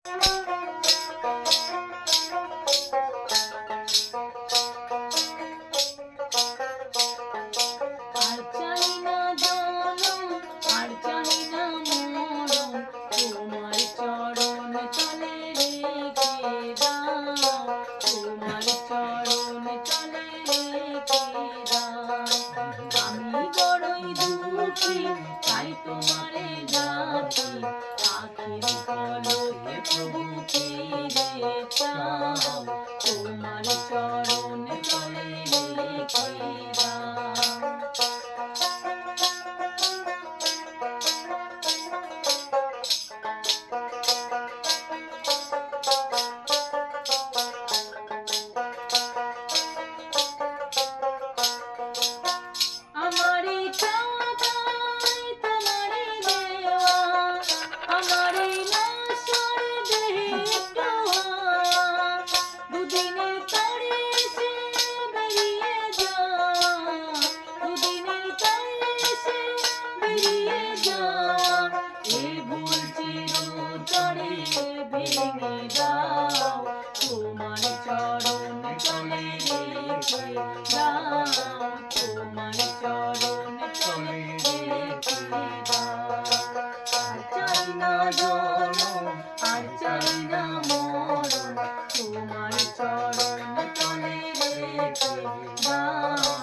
আর চাই না জনম, আর চাই না মরণ, তোমার চরণ তলে রেখে দাও, তোমার চরণ তলে রেখে দাও। আমি বড়ই দুঃখী, তাই তোমারে ডাকি, আখির পলকে প্রভু ফিরে চাও, তোমার চরণ তলে রেখে দাও। আমারে চাওয়া তাই তোমারে দেওয়া, আমারে নশ্বর দেহে টোয়া, দুদিনের তরে এসে বেরিয়ে যাওয়া, দুদিনের তরে এসে বেরিয়ে যাওয়া, এ ভুল চিরতরে ভেঙে দাও, তোমার চরণ তলে রেখে দাও, তোমার চরণ তলে রেখে দাও। আর চাই না জনম, আর চাই না মরণ, তোমার চরণ তলে রেখে দাও,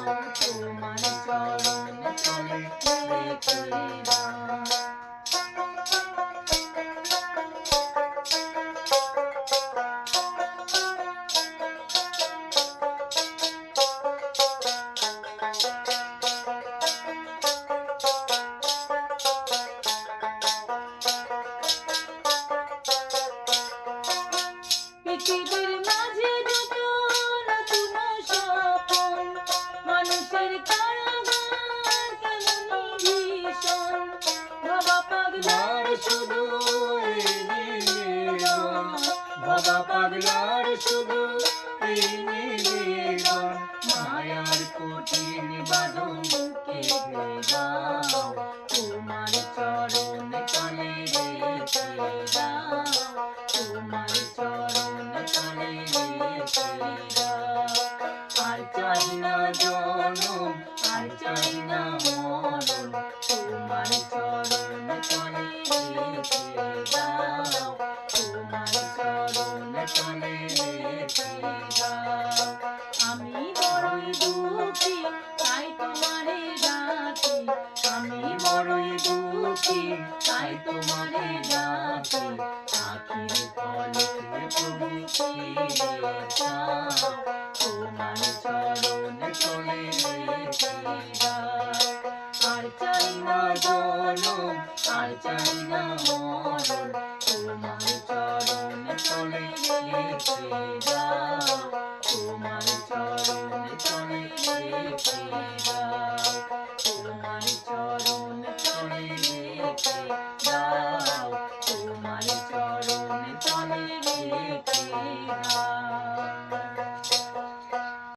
তোমার চরণ তলে রেখে দাও। পৃথিবীর মাঝে যত নতুন স্বপন, মানুষের কারাগার কেমনি ভীষণ, ভবা পাগলার শুধু এই নিবেদন, ভবা পাগলার শুধু এই নিবেদন, মায়ার কঠিন বাঁধন কেটে দাও, তোমার চরণ তলে রেখে দাও, তোমার চরণ তলে রেখে দাও। আর চাই না জনম, আর চাই না মরণ, তোমার চরণ তলে রেখে দাও, তোমার চরণ তলে রেখে দাও। আমি বড়ই দুঃখী, তাই তোমারে ডাকি, আমি বড়ই দুঃখী, তাই তোমারে ডাকি, আখির পলকে প্রভু ফিরে চাও, তোমার চরণ তলে রেখে দাও। আর চাই না জনম, আর চাই না মরণ, তোমার চরণ তলে রেখে দাও, তোমার